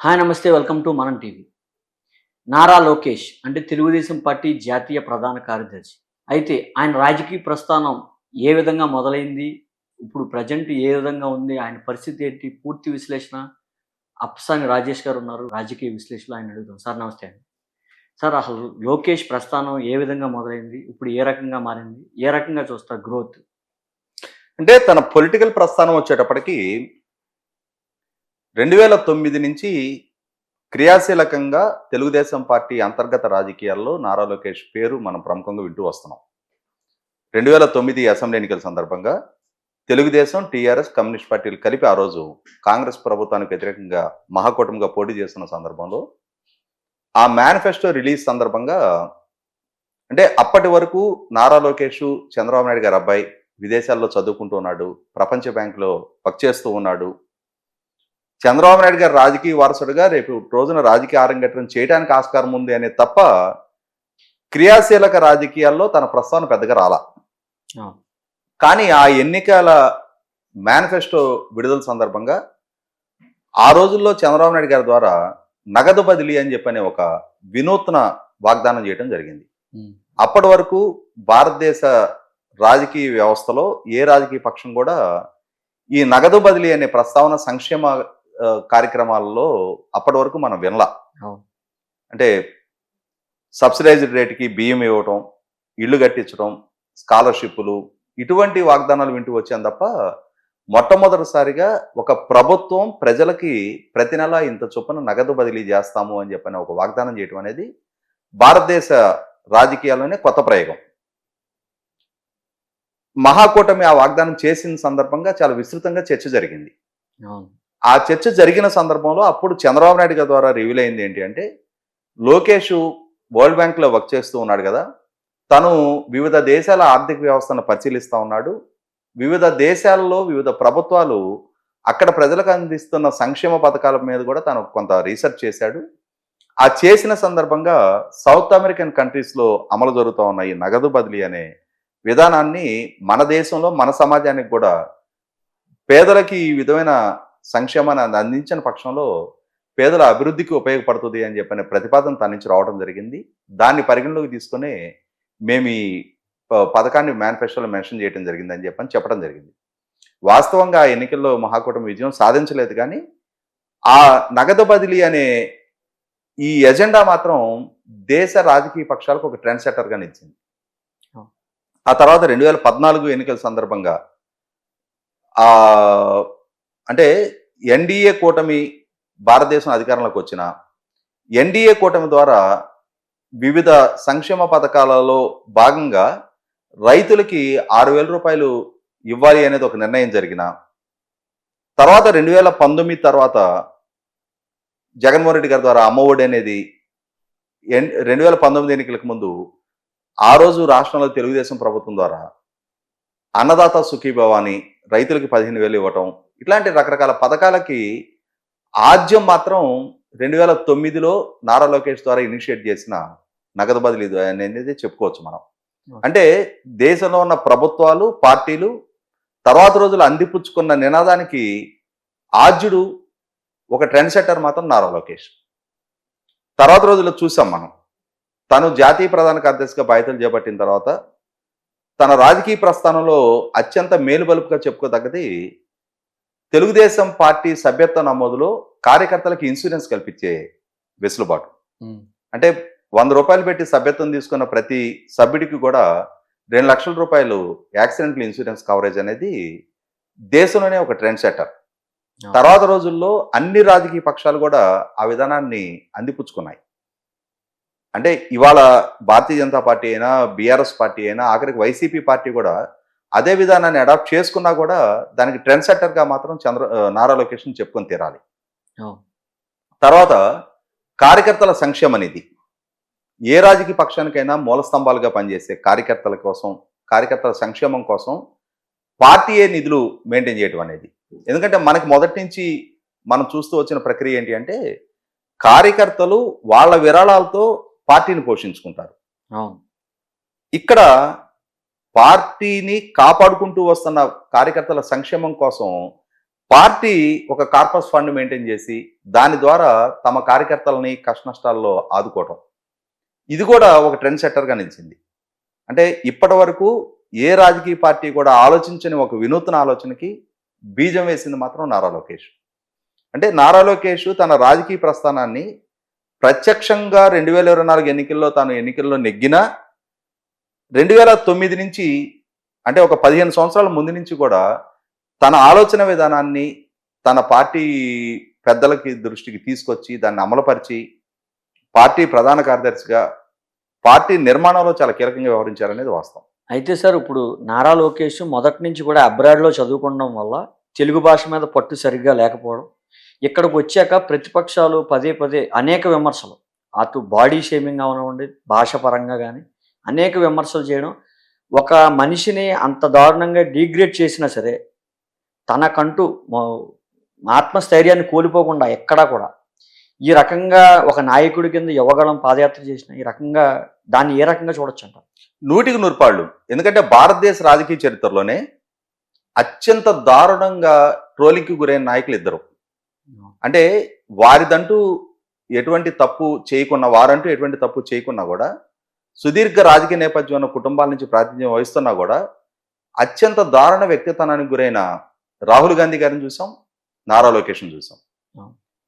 Hi నమస్తే welcome to మనం TV. Nara Lokesh అంటే తెలుగుదేశం పార్టీ జాతీయ ప్రధాన కార్యదర్శి. అయితే ఆయన రాజకీయ ప్రస్థానం ఏ విధంగా మొదలైంది? ఇప్పుడు ప్రజెంట్ ఏ విధంగా ఉంది? ఆయన పరిస్థితి ఏంటి? పూర్తి విశ్లేషణ అప్పసాని రాజేష్ గారు ఉన్నారు. రాజకీయ విశ్లేషణలో ఆయన అడుగుదాం. సార్ నమస్తే అండి. సార్ అసలు లోకేష్ ప్రస్థానం ఏ విధంగా మొదలైంది? ఇప్పుడు ఏ రకంగా మారింది? ఏ రకంగా చూస్తారు గ్రోత్? అంటే తన పొలిటికల్ ప్రస్థానం వచ్చేటప్పటికి 2009 నుంచి క్రియాశీలకంగా తెలుగుదేశం పార్టీ అంతర్గత రాజకీయాల్లో నారా లోకేష్ పేరు మనం ప్రముఖంగా వింటూ వస్తున్నాం. 2009 అసెంబ్లీ ఎన్నికల సందర్భంగా తెలుగుదేశం, టీఆర్ఎస్, కమ్యూనిస్ట్ పార్టీలు కలిపి ఆ రోజు కాంగ్రెస్ ప్రభుత్వానికి వ్యతిరేకంగా మహాకూటమిగా పోటీ చేస్తున్న సందర్భంలో ఆ మేనిఫెస్టో రిలీజ్ సందర్భంగా అంటే అప్పటి వరకు నారా లోకేష్ చంద్రబాబు నాయుడు గారి అబ్బాయి విదేశాల్లో చదువుకుంటూ ఉన్నాడు, ప్రపంచ బ్యాంకులో వర్క్ చేస్తూ ఉన్నాడు. చంద్రబాబు నాయుడు గారు రాజకీయ వారసుడుగా రేపు రోజున రాజకీయ ఆరంగేట్రం చేయడానికి ఆస్కారం ఉంది అనే తప్ప క్రియాశీలక రాజకీయాల్లో తన ప్రస్థానం పెద్దగా రాలా. కానీ ఆ ఎన్నికల మేనిఫెస్టో విడుదల సందర్భంగా ఆ రోజుల్లో చంద్రబాబు నాయుడు గారి ద్వారా నగదు బదిలీ అని చెప్పనే ఒక వినూత్న వాగ్దానం చేయడం జరిగింది. అప్పటి వరకు భారతదేశ రాజకీయ వ్యవస్థలో ఏ రాజకీయ పక్షం కూడా ఈ నగదు బదిలీ అనే ప్రస్తావన సంక్షేమ కార్యక్రమాలలో అప్పటి వరకు మనం వినలా. అంటే సబ్సిడైజ్డ్ రేటుకి బియ్యం ఇవ్వటం, ఇళ్ళు కట్టించడం, స్కాలర్షిప్లు, ఇటువంటి వాగ్దానాలు వింటూ వచ్చాను తప్ప మొట్టమొదటిసారిగా ఒక ప్రభుత్వం ప్రజలకి ప్రతి నెల ఇంత చొప్పున నగదు బదిలీ చేస్తాము అని చెప్పని ఒక వాగ్దానం చేయటం అనేది భారతదేశ రాజకీయాల్లోనే కొత్త ప్రయోగం. మహాకూటమి ఆ వాగ్దానం చేసిన సందర్భంగా చాలా విస్తృతంగా చర్చ జరిగింది. ఆ చర్చ జరిగిన సందర్భంలో అప్పుడు చంద్రబాబు నాయుడు గారి ద్వారా రివీల్ అయింది ఏంటి అంటే, లోకేష్ వరల్డ్ బ్యాంక్లో వర్క్ చేస్తూ ఉన్నాడు కదా, తను వివిధ దేశాల ఆర్థిక వ్యవస్థను పరిశీలిస్తూ ఉన్నాడు. వివిధ దేశాల్లో వివిధ ప్రభుత్వాలు అక్కడ ప్రజలకు అందిస్తున్న సంక్షేమ పథకాల మీద కూడా తను కొంత రీసెర్చ్ చేశాడు. ఆ చేసిన సందర్భంగా సౌత్ అమెరికన్ కంట్రీస్లో అమలు జరుగుతూ ఉన్న ఈ నగదు బదిలీ అనే విధానాన్ని మన దేశంలో మన సమాజానికి కూడా పేదలకి ఈ విధమైన సంక్షేమాన్ని అందించిన పక్షంలో పేదల అభివృద్ధికి ఉపయోగపడుతుంది అని చెప్పిన ప్రతిపాదన తన నుంచి రావడం జరిగింది. దాన్ని పరిగణలోకి తీసుకుని మేము ఈ పథకాన్ని మేనిఫెస్టోలో మెన్షన్ చేయడం జరిగిందని చెప్పడం జరిగింది. వాస్తవంగా ఆ ఎన్నికల్లో మహాకూటమి విజయం సాధించలేదు, కానీ ఆ నగదు బదిలీ అనే ఈ ఎజెండా మాత్రం దేశ రాజకీయ పక్షాలకు ఒక ట్రెండ్ సెట్టర్గా నిలిచింది. ఆ తర్వాత 2014 ఎన్నికల సందర్భంగా అంటే ఎన్డీఏ కూటమి భారతదేశం అధికారంలోకి వచ్చిన ఎన్డీఏ కూటమి ద్వారా వివిధ సంక్షేమ పథకాలలో భాగంగా రైతులకి 6,000 రూపాయలు ఇవ్వాలి అనేది ఒక నిర్ణయం జరిగిన తర్వాత 2019 తర్వాత జగన్మోహన్ రెడ్డి గారి ద్వారా అమ్మఒడి అనేది 2019 ఎన్నికలకు ముందు ఆ రోజు రాష్ట్రంలో తెలుగుదేశం ప్రభుత్వం ద్వారా అన్నదాత సుఖీభవ అని రైతులకి 15,000 ఇవ్వటం, ఇట్లాంటి రకరకాల పథకాలకి ఆద్యం మాత్రం 2009లో నారా లోకేష్ ద్వారా ఇనిషియేట్ చేసిన నగదు బదిలీ అనేది చెప్పుకోవచ్చు మనం. అంటే దేశంలో ఉన్న ప్రభుత్వాలు, పార్టీలు తర్వాత రోజులు అందిపుచ్చుకున్న నినాదానికి ఆద్యుడు ఒక ట్రెండ్ సెట్టర్ మాత్రం నారా లోకేష్. తర్వాత రోజుల్లో చూసాం మనం, తను జాతీయ ప్రధాన కార్యదర్శిగా బాధ్యతలు చేపట్టిన తర్వాత తన రాజకీయ ప్రస్థానంలో అత్యంత మేలుబలుపుగా చెప్పుకోదగ్గది తెలుగుదేశం పార్టీ సభ్యత్వ నమోదులో కార్యకర్తలకు ఇన్సూరెన్స్ కల్పించే వెసులుబాటు. అంటే 100 రూపాయలు పెట్టి సభ్యత్వం తీసుకున్న ప్రతి సభ్యుడికి కూడా 2 లక్షల రూపాయలు యాక్సిడెంటల్ ఇన్సూరెన్స్ కవరేజ్ అనేది దేశంలోనే ఒక ట్రెండ్ సెట్టర్. తర్వాత రోజుల్లో అన్ని రాజకీయ పక్షాలు కూడా ఆ విధానాన్ని అందిపుచ్చుకున్నాయి. అంటే ఇవాళ భారతీయ జనతా పార్టీ అయినా, బీఆర్ఎస్ పార్టీ అయినా, ఆఖరికి వైసీపీ పార్టీ కూడా అదే విధానాన్ని అడాప్ట్ చేసుకున్నా కూడా దానికి ట్రెండ్ సెట్టర్గా మాత్రం నారా లోకేష్ని చెప్పుకొని తీరాలి. తర్వాత కార్యకర్తల సంక్షేమ నిధి, ఏ రాజకీయ పక్షానికైనా మూల స్తంభాలుగా పనిచేసే కార్యకర్తల కోసం, కార్యకర్తల సంక్షేమం కోసం పార్టీయే నిధులు మెయింటైన్ చేయడం అనేది. ఎందుకంటే మనకి మొదటి నుంచి మనం చూస్తూ వచ్చిన ప్రక్రియ ఏంటి అంటే, కార్యకర్తలు వాళ్ళ విరాళాలతో పార్టీని పోషించుకుంటారు. ఇక్కడ పార్టీని కాపాడుకుంటూ వస్తున్న కార్యకర్తల సంక్షేమం కోసం పార్టీ ఒక కార్పస్ ఫండ్ మెయింటైన్ చేసి దాని ద్వారా తమ కార్యకర్తలని కష్ట నష్టాల్లో ఆదుకోవటం, ఇది కూడా ఒక ట్రెండ్ సెట్టర్గా నిలిచింది. అంటే ఇప్పటి వరకు ఏ రాజకీయ పార్టీ కూడా ఆలోచించని ఒక వినూత్న ఆలోచనకి బీజం వేసింది మాత్రం నారా లోకేష్. అంటే నారా లోకేష్ తన రాజకీయ ప్రస్థానాన్ని ప్రత్యక్షంగా 2024 ఎన్నికల్లో తాను ఎన్నికల్లో నెగ్గినా 2009 నుంచి, అంటే ఒక 15 సంవత్సరాల ముందు నుంచి కూడా తన ఆలోచన విధానాన్ని తన పార్టీ పెద్దలకి దృష్టికి తీసుకొచ్చి దాన్ని అమలుపరిచి పార్టీ ప్రధాన కార్యదర్శిగా పార్టీ నిర్మాణంలో చాలా కీలకంగా వ్యవహరించారనేది వాస్తవం. అయితే సార్ ఇప్పుడు నారా లోకేష్ మొదటి నుంచి కూడా అబ్రాడ్లో చదువుకోవడం వల్ల తెలుగు భాష మీద పట్టు సరిగ్గా లేకపోవడం, ఇక్కడికి వచ్చాక ప్రతిపక్షాలు పదే పదే అనేక విమర్శలు, అటు బాడీ షేమింగ్ అవనివ్వండి, భాష పరంగా కానీ అనేక విమర్శలు చేయడం, ఒక మనిషిని అంత దారుణంగా డీగ్రేడ్ చేసినా సరే తనకంటూ ఆత్మస్థైర్యాన్ని కోల్పోకుండా ఎక్కడా కూడా ఈ రకంగా ఒక నాయకుడి కింద యువగళం పాదయాత్ర చేసిన ఈ రకంగా దాన్ని ఏ రకంగా చూడొచ్చు అంట? 100కి 100 ఎందుకంటే భారతదేశ రాజకీయ చరిత్రలోనే అత్యంత దారుణంగా ట్రోలింగ్కి గురైన నాయకులు ఇద్దరు. అంటే వారిదంటూ ఎటువంటి తప్పు చేయకున్నా, వారంటూ ఎటువంటి తప్పు చేయకున్నా కూడా, సుదీర్ఘ రాజకీయ నేపథ్యం ఉన్న కుటుంబాల నుంచి ప్రాతినిధ్యం వహిస్తున్నా కూడా అత్యంత దారుణ వ్యక్తిత్వానికి గురైన రాహుల్ గాంధీ గారిని చూసాం, నారా లోకేష్ని చూసాం.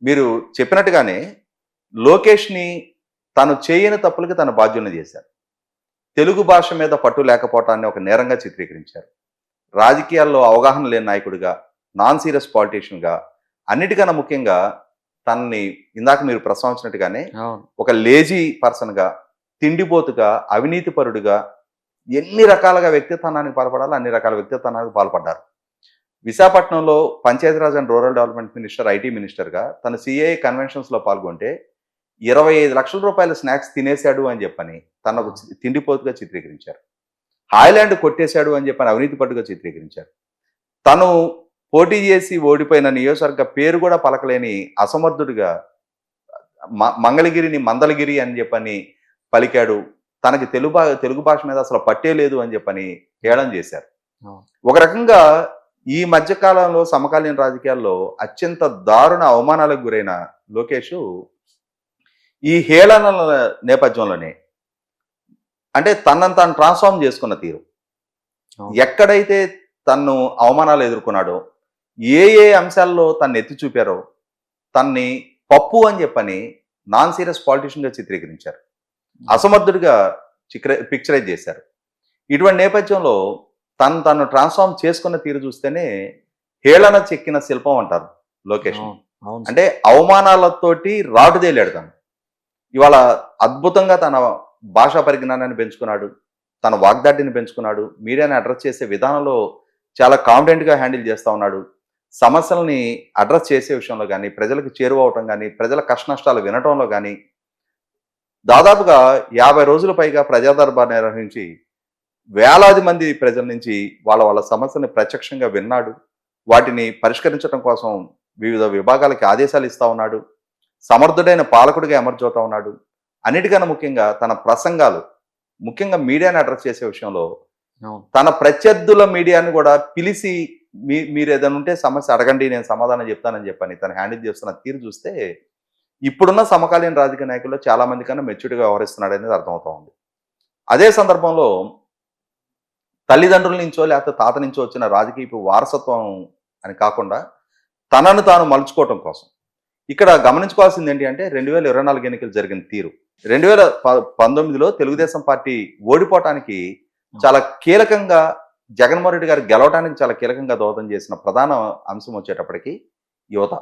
మీరు చెప్పినట్టుగానే లోకేష్ని తను చేయని తప్పులకి తన బాధ్యులను చేశారు. తెలుగు భాష మీద పట్టు లేకపోవటాన్ని ఒక నేరంగా చిత్రీకరించారు. రాజకీయాల్లో అవగాహన లేని నాయకుడిగా, నాన్ సీరియస్ పాలిటీషియన్గా, అన్నిటికన్నా ముఖ్యంగా తనని ఇందాక మీరు ప్రస్తావించినట్టుగానే ఒక లేజీ పర్సన్గా, తిండిపోతుగా, అవినీతిపరుడుగా ఎన్ని రకాలుగా వ్యక్తిత్వానికి పాల్పడాలో అన్ని రకాల వ్యక్తిత్వానికి పాల్పడ్డారు. విశాఖపట్నంలో Panchayati Raj and rural development minister, IT మినిస్టర్గా తను సిఐ కన్వెన్షన్స్లో పాల్గొంటే 25 లక్షల రూపాయల స్నాక్స్ తినేశాడు అని చెప్పని తనకు తిండిపోతుగా చిత్రీకరించారు. హాయ్లాండ్ కొట్టేశాడు అని చెప్పని అవినీతి పట్టుగా చిత్రీకరించారు. తను పోటీ చేసి ఓడిపోయిన నియోజకవర్గ పేరు కూడా పలకలేని అసమర్థుడిగా మంగళగిరిని మందలగిరి అని చెప్పని పలికాడు. తనకి తెలుగు భాష మీద అసలు పట్టే లేదు అని చెప్పని హేళన చేశారు. ఒక రకంగా ఈ మధ్యకాలంలో సమకాలీన రాజకీయాల్లో అత్యంత దారుణ అవమానాలకు గురైన లోకేష్ ఈ హేళనల నేపథ్యంలోనే, అంటే తనను తాను ట్రాన్స్ఫార్మ్ చేసుకున్న తీరు, ఎక్కడైతే తను అవమానాలు ఎదుర్కొన్నాడో, ఏ అంశాల్లో తను ఎత్తి చూపారో తన్ని పప్పు అని చెప్పని నాన్ సీరియస్ పాలిటీషియన్గా చిత్రీకరించారు, అసమర్థుడిగా పిక్చరైజ్ చేశారు. ఇటువంటి నేపథ్యంలో తను ట్రాన్స్ఫార్మ్ చేసుకున్న తీరు చూస్తేనే హేళన చెక్కిన శిల్పం అంటారు లోకేష్. అంటే అవమానాలతోటి రాటుదేలాడు తను. ఇవాళ అద్భుతంగా తన భాషా పరిజ్ఞానాన్ని పెంచుకున్నాడు, తన వాగ్దాటిని పెంచుకున్నాడు, మీడియాని అడ్రస్ చేసే విధానంలో చాలా కాన్ఫిడెంట్గా హ్యాండిల్ చేస్తూ ఉన్నాడు. సమస్యల్ని అడ్రస్ చేసే విషయంలో కానీ, ప్రజలకు చేరువవటం కానీ, ప్రజల కష్ట నష్టాలు వినటంలో కానీ దాదాపుగా 50 రోజుల పైగా ప్రజా దర్బార్ నిర్వహించి వేలాది మంది ప్రజల నుంచి వాళ్ళ సమస్యల్ని ప్రత్యక్షంగా విన్నాడు. వాటిని పరిష్కరించడం కోసం వివిధ విభాగాలకి ఆదేశాలు ఇస్తూ ఉన్నాడు. సమర్థుడైన పాలకుడిగా ఎమర్జవుతా ఉన్నాడు. అన్నిటికన్నా ముఖ్యంగా తన ప్రసంగాలు, ముఖ్యంగా మీడియాని అడ్రస్ చేసే విషయంలో తన ప్రత్యర్థుల మీడియాని కూడా పిలిచి మీరు ఏదైనా ఉంటే సమస్య అడగండి, నేను సమాధానం చెప్తానని చెప్పని తను హ్యాండిల్ చేస్తున్న తీరు చూస్తే ఇప్పుడున్న సమకాలీన రాజకీయ నాయకుల్లో చాలా మంది కన్నా మెచ్యూర్డ్గా వ్యవహరిస్తున్నాడు అనేది అర్థమవుతా ఉంది. అదే సందర్భంలో తల్లిదండ్రుల నుంచో లేకపోతే తాత నుంచో వచ్చిన రాజకీయ వారసత్వం అని కాకుండా తనను తాను మలుచుకోవటం కోసం ఇక్కడ గమనించుకోవాల్సింది ఏంటి అంటే 2024 ఎన్నికలు జరిగిన తీరు, 2019లో తెలుగుదేశం పార్టీ ఓడిపోవటానికి చాలా కీలకంగా, జగన్మోహన్ రెడ్డి గారు గెలవడానికి చాలా కీలకంగా దోహదం చేసిన ప్రధాన అంశం వచ్చేటప్పటికి యువత.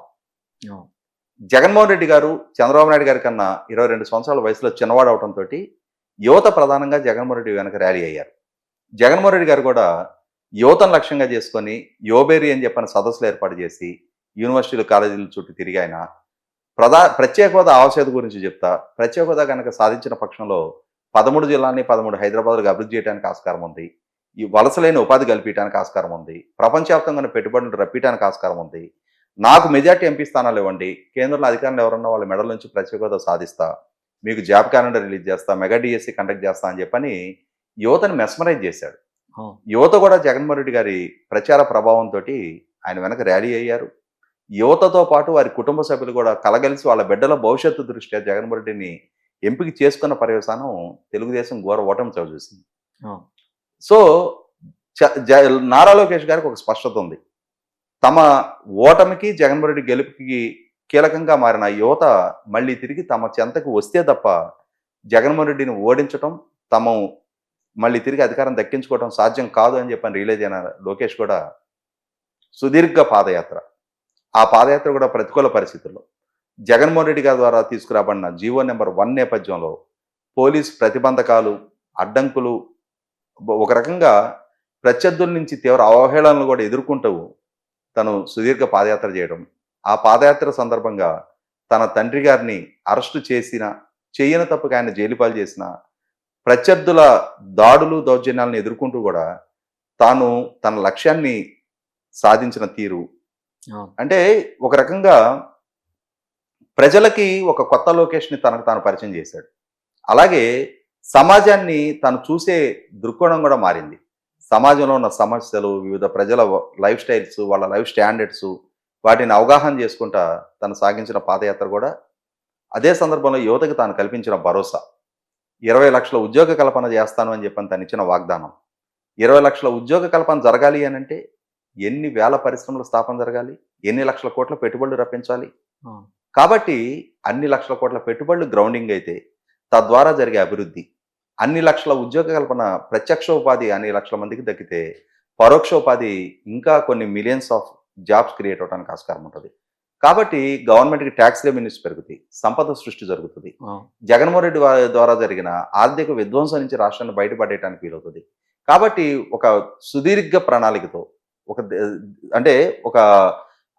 జగన్మోహన్ రెడ్డి గారు చంద్రబాబు నాయుడు గారి కన్నా 22 సంవత్సరాల వయసులో చిన్నవాడు అవడంతో యువత ప్రధానంగా జగన్మోహన్ రెడ్డి వెనక ర్యాలీ అయ్యారు. జగన్మోహన్ రెడ్డి గారు కూడా యువతను లక్ష్యంగా చేసుకొని యోబేరి అని చెప్పిన సదస్సులు ఏర్పాటు చేసి యూనివర్సిటీలు, కాలేజీల చుట్టూ తిరిగి ఆయన ప్రత్యేక హోదా ఆవశ్యకత గురించి చెప్తా, ప్రత్యేక హోదా కనుక సాధించిన పక్షంలో 13 జిల్లాని 13 హైదరాబాద్లకు అభివృద్ధి చేయడానికి ఆస్కారం ఉంది, ఈ వలసలైన ఉపాధి కల్పించడానికి ఆస్కారం ఉంది, ప్రపంచవ్యాప్తంగా పెట్టుబడులు రప్పించడానికి ఆస్కారం ఉంది, నాకు మెజార్టీ ఎంపీ స్థానాలు ఇవ్వండి, కేంద్రంలో అధికారులు ఎవరన్నా వాళ్ళ మెడల నుంచి ప్రత్యేక హోదా సాధిస్తా, మీకు జాబ్ క్యాలెండర్ రిలీజ్ చేస్తా, మెగా డిఎస్సి కండక్ట్ చేస్తా అని చెప్పని యువతను మెస్మరైజ్ చేశాడు. యువత కూడా జగన్మోహన్ రెడ్డి గారి ప్రచార ప్రభావంతో ఆయన వెనక ర్యాలీ అయ్యారు. యువతతో పాటు వారి కుటుంబ సభ్యులు కూడా కలగలిసి వాళ్ళ బిడ్డల భవిష్యత్తు దృష్ట్యా జగన్మోహన్ రెడ్డిని ఎంపిక చేసుకున్న పర్యవసానం తెలుగుదేశం ఘోర ఓటమి చవిచూసింది. అవును. సో నారా లోకేష్ గారికి ఒక స్పష్టత ఉంది. తమ ఓటమికి జగన్మోహన్ రెడ్డి గెలుపుకి కీలకంగా మారిన యువత మళ్ళీ తిరిగి తమ చెంతకు వస్తే తప్ప జగన్మోహన్ రెడ్డిని ఓడించటం, తమ మళ్ళీ తిరిగి అధికారం దక్కించుకోవడం సాధ్యం కాదు అని చెప్పని రియలైజ్ అయిన లోకేష్ కూడా సుదీర్ఘ పాదయాత్ర, ఆ పాదయాత్ర కూడా ప్రతికూల పరిస్థితుల్లో జగన్మోహన్ రెడ్డి గారి ద్వారా తీసుకురాబడిన జీవో నెంబర్ 1 నేపథ్యంలో పోలీస్ ప్రతిబంధకాలు, అడ్డంకులు, ఒక రకంగా ప్రత్యర్థుల నుంచి తీవ్ర అవహేళనలు కూడా ఎదుర్కొంటూ తను సుదీర్ఘ పాదయాత్ర చేయడం, ఆ పాదయాత్ర సందర్భంగా తన తండ్రి గారిని అరెస్టు చేసిన, చేయని తప్పుగా ఆయన జైలుపాలు చేసిన, ప్రత్యర్థుల దాడులు దౌర్జన్యాలను ఎదుర్కొంటూ కూడా తాను తన లక్ష్యాన్ని సాధించిన తీరు అవును. అంటే ఒక రకంగా ప్రజలకి ఒక కొత్త లొకేషన్ని తనకు తాను పరిచయం చేశాడు. అలాగే సమాజాన్ని తను చూసే దృక్కోణం కూడా మారింది. సమాజంలో ఉన్న సమస్యలు, వివిధ ప్రజల లైఫ్ స్టైల్స్, వాళ్ళ లైఫ్ స్టాండర్డ్స్, వాటిని అవగాహన చేసుకుంటా తను సాగించిన పాదయాత్ర కూడా అదే సందర్భంలో యువతకు తాను కల్పించిన భరోసా. 20 లక్షల ఉద్యోగ కల్పన చేస్తాను అని చెప్పని తను ఇచ్చిన వాగ్దానం. 20 లక్షల ఉద్యోగ కల్పన జరగాలి అని అంటే ఎన్ని వేల పరిశ్రమల స్థాపన జరగాలి, ఎన్ని లక్షల కోట్ల పెట్టుబడులు రప్పించాలి. అవును. కాబట్టి అన్ని లక్షల కోట్ల పెట్టుబడులు గ్రౌండింగ్ అయితే తద్వారా జరిగే అభివృద్ధి, అన్ని లక్షల ఉద్యోగ కల్పన, ప్రత్యక్ష ఉపాధి అన్ని లక్షల మందికి దక్కితే పరోక్ష ఉపాధి ఇంకా కొన్ని మిలియన్స్ ఆఫ్ జాబ్స్ క్రియేట్ అవడానికి ఆస్కారం ఉంటుంది. కాబట్టి గవర్నమెంట్కి ట్యాక్స్ రెవెన్యూస్ పెరుగుతాయి, సంపద సృష్టి జరుగుతుంది. అవును. జగన్మోహన్ రెడ్డి ద్వారా జరిగిన ఆర్థిక విధ్వంసం నుంచి రాష్ట్రాన్ని బయటపడేయడానికి వీలవుతుంది. కాబట్టి ఒక సుదీర్ఘ ప్రణాళికతో, అంటే ఒక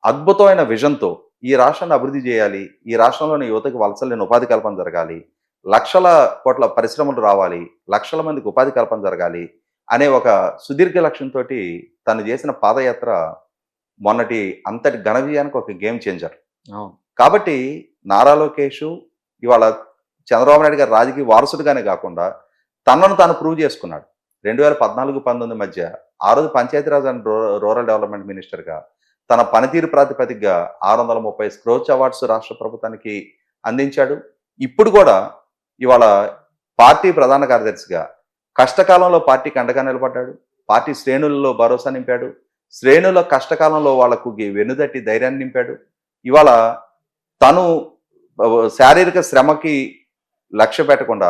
అద్భుతమైన విజన్తో ఈ రాష్ట్రాన్ని అభివృద్ధి చేయాలి, ఈ రాష్ట్రంలోని యువతకి వలసలేని ఉపాధి కల్పన జరగాలి, లక్షల కోట్ల పరిశ్రమలు రావాలి, లక్షల మందికి ఉపాధి కల్పన జరగాలి అనే ఒక సుదీర్ఘ లక్ష్యంతో తను చేసిన పాదయాత్ర మొన్నటి అంతటి ఘన విజయానికి ఒక గేమ్ చేంజర్. అవును. కాబట్టి నారా లోకేష్ ఇవాళ చంద్రబాబు నాయుడు గారి రాజకీయ వారసుడిగానే కాకుండా తనను తాను ప్రూవ్ చేసుకున్నాడు. 2014-19 మధ్య ఆ రోజు పంచాయతీరాజ్ అండ్ రూరల్ డెవలప్మెంట్ మినిస్టర్గా తన పనితీరు ప్రాతిపదికగా 630 స్క్రోచ్ అవార్డ్స్ రాష్ట్ర ప్రభుత్వానికి అందించాడు. ఇప్పుడు కూడా ఇవాళ పార్టీ ప్రధాన కార్యదర్శిగా కష్టకాలంలో పార్టీకి అండగా నిలబడ్డాడు. పార్టీ శ్రేణులలో భరోసా నింపాడు. శ్రేణుల కష్టకాలంలో వాళ్లకు వెన్నుదట్టి ధైర్యాన్ని నింపాడు. ఇవాళ తను శారీరక శ్రమకి లక్ష్య పెట్టకుండా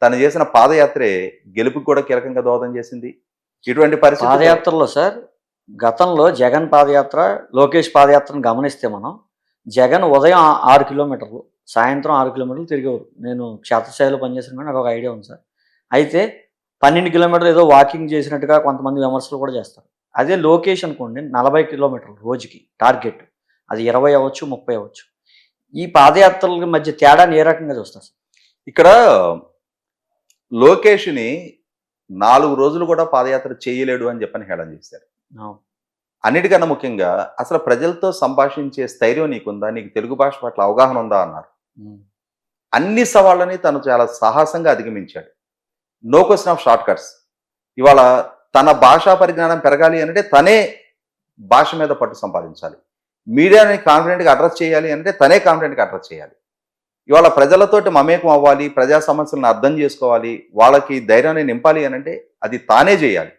తను చేసిన పాదయాత్రే గెలుపుకి కూడా కీలకంగా దోహదం చేసింది. ఇటువంటి పరిస్థితి పాదయాత్రలో సార్ గతంలో జగన్ పాదయాత్ర, లోకేష్ పాదయాత్రను గమనిస్తే మనం జగన్ ఉదయం 6 కిలోమీటర్లు, సాయంత్రం 6 కిలోమీటర్లు తిరిగేవారు. నేను క్షేత్రస్థాయిలో పనిచేసిన కానీ నాకు ఒక ఐడియా ఉంది సార్. అయితే 12 కిలోమీటర్లు ఏదో వాకింగ్ చేసినట్టుగా కొంతమంది విమర్శలు కూడా చేస్తారు. అదే లోకేష్ అనుకోండి 40 కిలోమీటర్లు రోజుకి టార్గెట్, అది 20 అవ్వచ్చు, 30 అవ్వచ్చు. ఈ పాదయాత్రల మధ్య తేడాని ఏ రకంగా చూస్తారు సార్? ఇక్కడ లోకేష్ని 4 రోజులు కూడా పాదయాత్ర చేయలేడు అని చెప్పని హేళన చేశారు. అన్నిటికన్నా ముఖ్యంగా అసలు ప్రజలతో సంభాషించే స్థైర్యం నీకుందా, నీకు తెలుగు భాష పట్ల అవగాహన ఉందా అన్నారు. అన్ని సవాళ్ళని తను చాలా సాహసంగా అధిగమించాడు. No question of shortcuts. ఇవాళ తన భాషా పరిజ్ఞానం పెరగాలి అంటే తనే భాష మీద పట్టు సంపాదించాలి. మీడియాని కాన్ఫిడెంట్గా అడ్రస్ చేయాలి అంటే తనే కాన్ఫిడెంట్గా అడ్రస్ చేయాలి. ఇవాళ ప్రజలతోటి మమేకం అవ్వాలి, ప్రజా సమస్యలను అర్థం చేసుకోవాలి, వాళ్ళకి ధైర్యాన్ని నింపాలి అంటే అది తానే చేయాలి.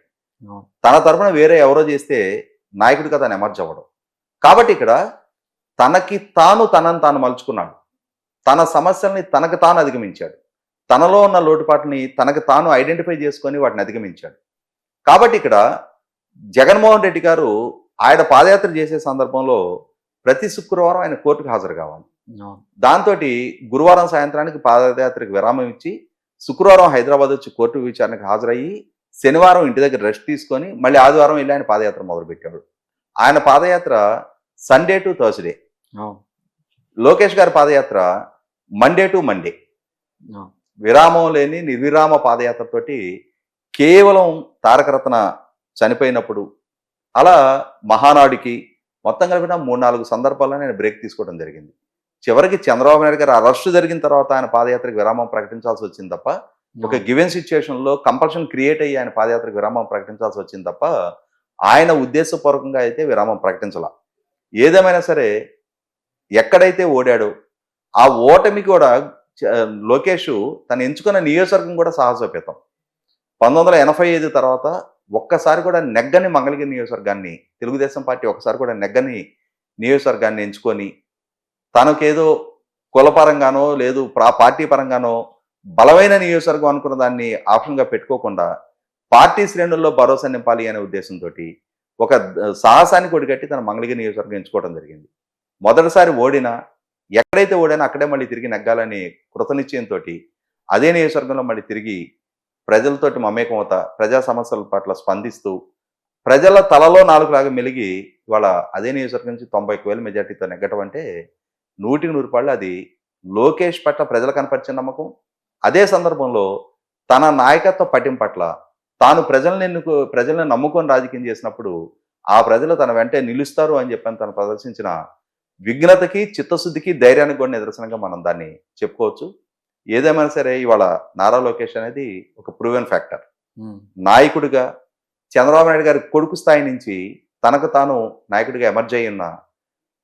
తన తరపున వేరే ఎవరో చేస్తే నాయకుడిగా తను ఎమర్జ్ అవ్వడం. కాబట్టి ఇక్కడ తనను తాను మలుచుకున్నాడు. తన సమస్యల్ని తనకు తాను అధిగమించాడు. తనలో ఉన్న లోటుపాటుని తనకు తాను ఐడెంటిఫై చేసుకొని వాటిని అధిగమించాడు. కాబట్టి ఇక్కడ జగన్మోహన్ రెడ్డి గారు ఆయన పాదయాత్ర చేసే సందర్భంలో ప్రతి శుక్రవారం ఆయన కోర్టుకు హాజరు కావాలి. దాంతో గురువారం సాయంత్రానికి పాదయాత్రకు విరామం ఇచ్చి శుక్రవారం హైదరాబాద్ వచ్చి కోర్టు విచారణకు హాజరయ్యి శనివారం ఇంటి దగ్గర రెస్ట్ తీసుకొని మళ్ళీ ఆదివారం వెళ్ళి ఆయన పాదయాత్ర మొదలుపెట్టాడు. ఆయన పాదయాత్ర సండే టు థర్స్డే. లోకేష్ గారి పాదయాత్ర మండే టు మండే. విరామం లేని నిర్విరామ పాదయాత్రతోటి కేవలం తారకరత్న చనిపోయినప్పుడు అలా మహానాడికి మొత్తం కలిపిన 3-4 సందర్భాల్లో నేను బ్రేక్ తీసుకోవడం జరిగింది. చివరికి చంద్రబాబు నాయుడు గారు అరెస్టు జరిగిన తర్వాత ఆయన పాదయాత్రకు విరామం ప్రకటించాల్సి వచ్చింది తప్ప, ఒక గివెన్ సిచ్యుయేషన్లో కంపల్షన్ క్రియేట్ అయ్యి ఆయన పాదయాత్రకు విరామం ప్రకటించాల్సి వచ్చింది తప్ప ఆయన ఉద్దేశపూర్వకంగా అయితే విరామం ప్రకటించాల. ఏదేమైనా సరే ఎక్కడైతే ఓడాడో ఆ ఓటమి కూడా లోకేష్ తను ఎంచుకున్న నియోజకవర్గం కూడా సాహసోపేతం. 1985 తర్వాత ఒక్కసారి కూడా నెగ్గని మంగళగిరి నియోజకవర్గాన్ని తెలుగుదేశం పార్టీ ఒక్కసారి కూడా నెగ్గని నియోజకవర్గాన్ని ఎంచుకొని తనకేదో కులపరంగానో లేదు పార్టీ పరంగానో బలమైన నియోజకవర్గం అనుకున్న దాన్ని ఆప్షన్గా పెట్టుకోకుండా పార్టీ శ్రేణుల్లో భరోసా నింపాలి అనే ఉద్దేశంతో ఒక సాహసానికి ఒడిగట్టి తన మంగళగిరి నియోజకవర్గం ఎంచుకోవడం జరిగింది. మొదటిసారి ఓడినా ఎక్కడైతే ఓడినా అక్కడే మళ్ళీ తిరిగి నెగ్గాలని కృతనిశ్చయంతో అదే నియోజకవర్గంలో మళ్ళీ తిరిగి ప్రజలతోటి మమేకమవుత ప్రజా సమస్యల పట్ల స్పందిస్తూ ప్రజల తలలో నాలుగులాగా మెలిగి ఇవాళ అదే నియోజకవర్గం నుంచి 91,000 మెజార్టీతో నెగ్గటం అంటే 100% అది లోకేష్ పట్ల ప్రజలు కనపరిచిన నమ్మకం. అదే సందర్భంలో తన నాయకత్వ పటిం పట్ల తాను ప్రజల్ని నమ్ముకొని రాజకీయం చేసినప్పుడు ఆ ప్రజలు తన వెంటే నిలుస్తారు అని చెప్పని తను ప్రదర్శించిన విఘ్నతకి, చిత్తశుద్ధికి, ధైర్యానికి కూడా నిదర్శనంగా మనం దాన్ని చెప్పుకోవచ్చు. ఏదేమైనా సరే ఇవాళ నారా లోకేష్ అనేది ఒక ప్రూవెన్ ఫ్యాక్టర్. నాయకుడిగా చంద్రబాబు నాయుడు గారి కొడుకు స్థాయి నుంచి తనకు తాను నాయకుడిగా ఎమర్జ్ అయి ఉన్న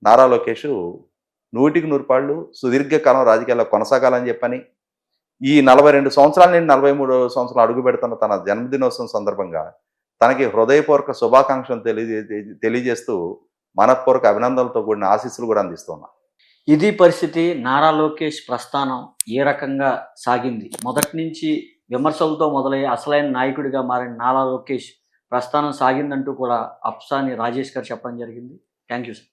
నారా లోకేష్ 100% సుదీర్ఘకాలం రాజకీయాల్లో కొనసాగాలని చెప్పని ఈ 42 సంవత్సరాల నుండి 43 సంవత్సరాలు అడుగు పెడుతున్న తన జన్మదినోత్సవం సందర్భంగా తనకి హృదయపూర్వక శుభాకాంక్షలు తెలియజేస్తూ మనఃపూర్వక అభినందనలతో కూడిన ఆశీస్సులు కూడా అందిస్తున్నా. ఇది పరిస్థితి. నారా లోకేష్ ప్రస్థానం ఏ రకంగా సాగింది? మొదటి నుంచి విమర్శలతో మొదలై అసలైన నాయకుడిగా మారిన నారా లోకేష్ ప్రస్థానం సాగిందంటూ కూడా అప్సాని రాజేష్ గారు చెప్పడం జరిగింది. Thank you sir.